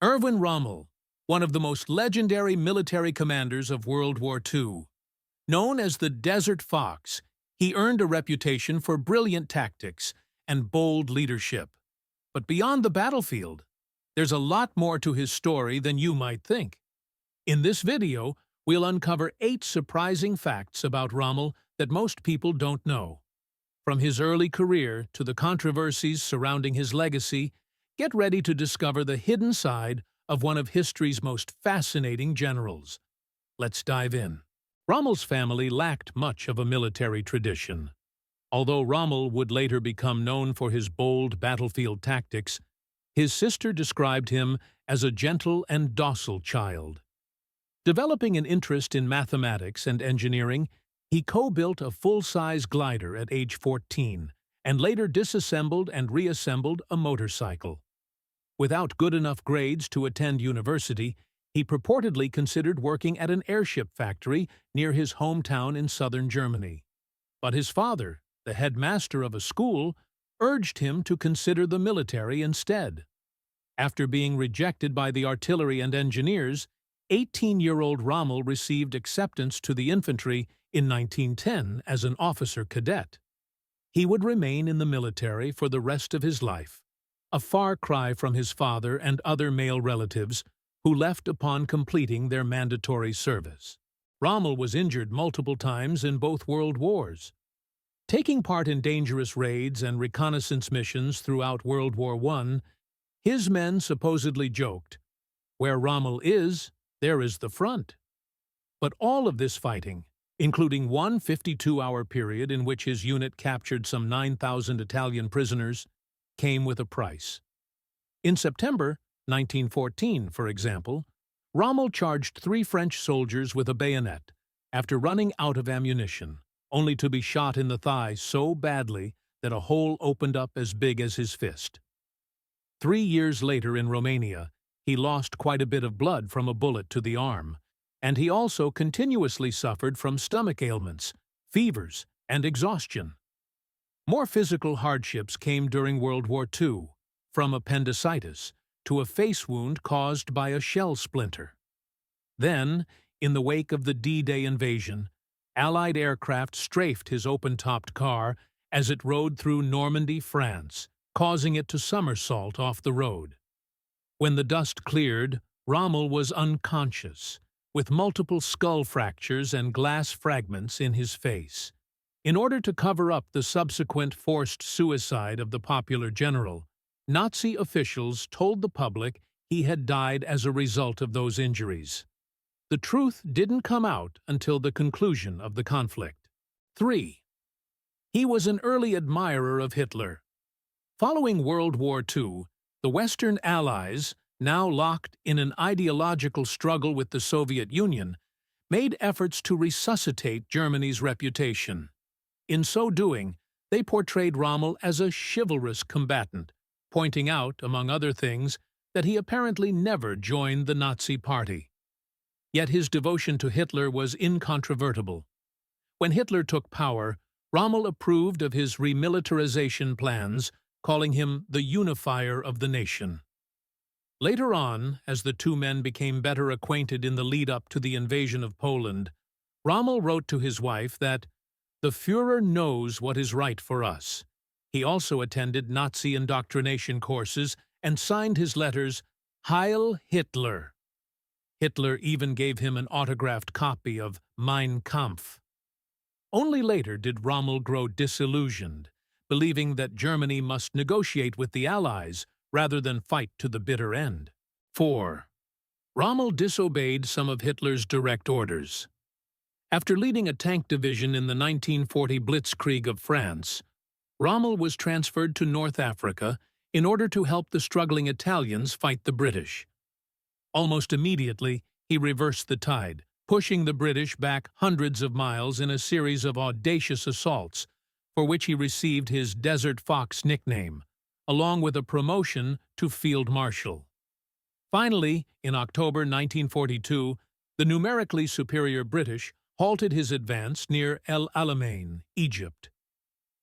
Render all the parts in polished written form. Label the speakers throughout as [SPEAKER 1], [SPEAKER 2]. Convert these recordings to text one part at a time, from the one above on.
[SPEAKER 1] Erwin Rommel, one of the most legendary military commanders of World War II. Known as the Desert Fox, he earned a reputation for brilliant tactics and bold leadership. But beyond the battlefield, there's a lot more to his story than you might think. In this video, we'll uncover 8 surprising facts about Rommel that most people don't know. From his early career to the controversies surrounding his legacy, get ready to discover the hidden side of one of history's most fascinating generals. Let's dive in. Rommel's family lacked much of a military tradition. Although Rommel would later become known for his bold battlefield tactics, his sister described him as a gentle and docile child. Developing an interest in mathematics and engineering, he co-built a full-size glider at age 14 and later disassembled and reassembled a motorcycle. Without good enough grades to attend university, he purportedly considered working at an airship factory near his hometown in southern Germany. But his father, the headmaster of a school, urged him to consider the military instead. After being rejected by the artillery and engineers, 18-year-old Rommel received acceptance to the infantry in 1910 as an officer cadet. He would remain in the military for the rest of his life, a far cry from his father and other male relatives who left upon completing their mandatory service. Rommel was injured multiple times in both world wars. Taking part in dangerous raids and reconnaissance missions throughout World War I, his men supposedly joked, "Where Rommel is, there is the front." But all of this fighting, including one 52-hour period in which his unit captured some 9,000 Italian prisoners, came with a price. In September 1914, for example, Rommel charged 3 French soldiers with a bayonet after running out of ammunition, only to be shot in the thigh so badly that a hole opened up as big as his fist. 3 years later in Romania, he lost quite a bit of blood from a bullet to the arm, and he also continuously suffered from stomach ailments, fevers, and exhaustion. More physical hardships came during World War II, from appendicitis to a face wound caused by a shell splinter. Then, in the wake of the D-Day invasion, Allied aircraft strafed his open-topped car as it rode through Normandy, France, causing it to somersault off the road. When the dust cleared, Rommel was unconscious, with multiple skull fractures and glass fragments in his face. In order to cover up the subsequent forced suicide of the popular general, Nazi officials told the public he had died as a result of those injuries. The truth didn't come out until the conclusion of the conflict. 3. He was an early admirer of Hitler. Following World War II, the Western Allies, now locked in an ideological struggle with the Soviet Union, made efforts to resuscitate Germany's reputation. In so doing, they portrayed Rommel as a chivalrous combatant, pointing out, among other things, that he apparently never joined the Nazi Party. Yet his devotion to Hitler was incontrovertible. When Hitler took power, Rommel approved of his remilitarization plans, calling him the unifier of the nation. Later on, as the two men became better acquainted in the lead-up to the invasion of Poland, Rommel wrote to his wife that "The Führer knows what is right for us." He also attended Nazi indoctrination courses and signed his letters "Heil Hitler." Hitler even gave him an autographed copy of Mein Kampf. Only later did Rommel grow disillusioned, believing that Germany must negotiate with the Allies rather than fight to the bitter end. 4. Rommel disobeyed some of Hitler's direct orders. After leading a tank division in the 1940 Blitzkrieg of France, Rommel was transferred to North Africa in order to help the struggling Italians fight the British. Almost immediately, he reversed the tide, pushing the British back hundreds of miles in a series of audacious assaults, for which he received his Desert Fox nickname, along with a promotion to Field Marshal. Finally, in October 1942, the numerically superior British halted his advance near El Alamein, Egypt.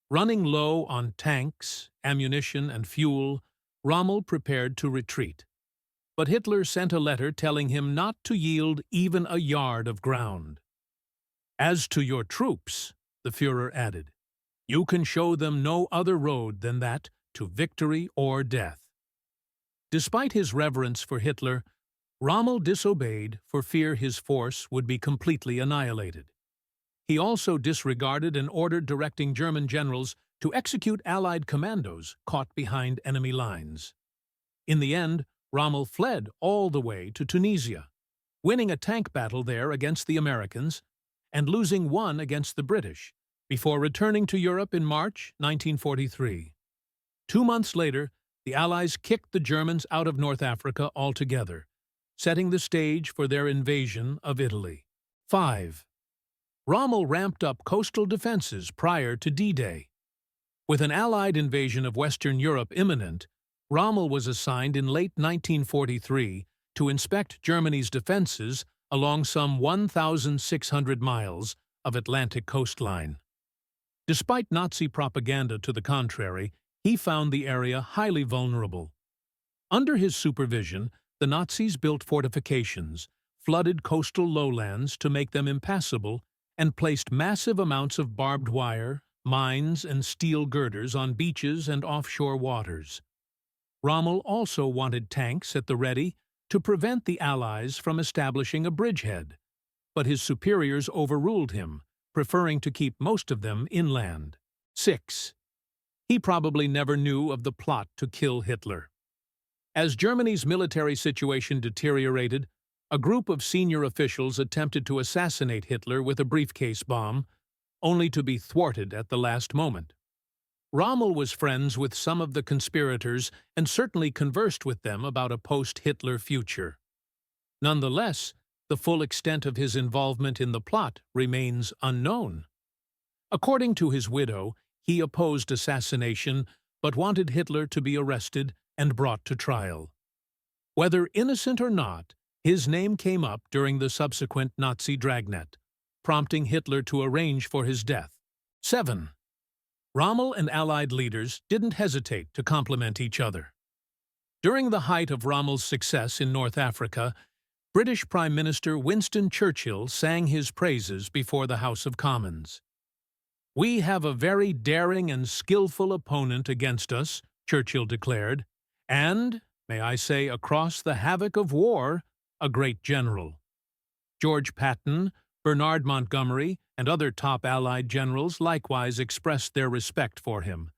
[SPEAKER 1] Running low on tanks, ammunition, and fuel, Rommel prepared to retreat. but Hitler sent a letter telling him not to yield even a yard of ground. "As to your troops," the Führer added, "you can show them no other road than that to victory or death." Despite his reverence for Hitler, Rommel disobeyed for fear his force would be completely annihilated. He also disregarded an order directing German generals to execute Allied commandos caught behind enemy lines. In the end, Rommel fled all the way to Tunisia, winning a tank battle there against the Americans and losing one against the British, before returning to Europe in March 1943. 2 months later, the Allies kicked the Germans out of North Africa altogether, setting the stage for their invasion of Italy. 5. Rommel ramped up coastal defenses prior to D-Day. With an Allied invasion of Western Europe imminent, Rommel was assigned in late 1943 to inspect Germany's defenses along some 1,600 miles of Atlantic coastline. Despite Nazi propaganda to the contrary, he found the area highly vulnerable. Under his supervision, the Nazis built fortifications, flooded coastal lowlands to make them impassable, and placed massive amounts of barbed wire, mines, and steel girders on beaches and offshore waters. Rommel also wanted tanks at the ready to prevent the Allies from establishing a bridgehead, but his superiors overruled him, preferring to keep most of them inland. 6. He probably never knew of the plot to kill Hitler. As Germany's military situation deteriorated, a group of senior officials attempted to assassinate Hitler with a briefcase bomb, only to be thwarted at the last moment. Rommel was friends with some of the conspirators and certainly conversed with them about a post-Hitler future. Nonetheless, the full extent of his involvement in the plot remains unknown. According to his widow, he opposed assassination but wanted Hitler to be arrested and brought to trial. Whether innocent or not, his name came up during the subsequent Nazi dragnet, prompting Hitler to arrange for his death. 7. Rommel and Allied leaders didn't hesitate to compliment each other. During the height of Rommel's success in North Africa, British Prime Minister Winston Churchill sang his praises before the House of Commons. "We have a very daring and skillful opponent against us," Churchill declared, "and, may I say across the havoc of war, a great general." George Patton, Bernard Montgomery, and other top Allied generals likewise expressed their respect for him.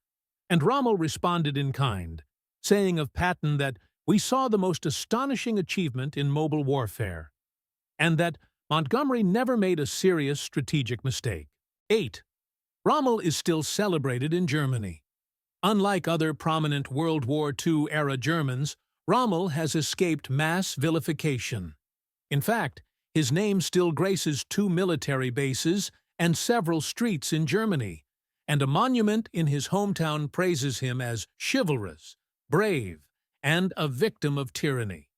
[SPEAKER 1] And Rommel responded in kind, saying of Patton that "we saw the most astonishing achievement in mobile warfare," and that Montgomery never made a serious strategic mistake. 8. Rommel is still celebrated in Germany. Unlike other prominent World War II-era Germans, Rommel has escaped mass vilification. In fact, his name still graces 2 military bases and several streets in Germany, and a monument in his hometown praises him as chivalrous, brave, and a victim of tyranny.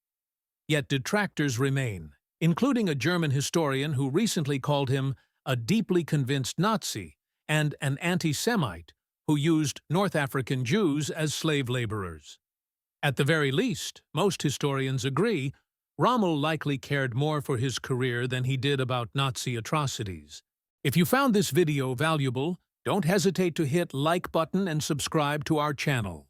[SPEAKER 1] Yet detractors remain, including a German historian who recently called him a deeply convinced Nazi and an anti-Semite who used North African Jews as slave laborers. At the very least, most historians agree, Rommel likely cared more for his career than he did about Nazi atrocities. If you found this video valuable, don't hesitate to hit like button and subscribe to our channel.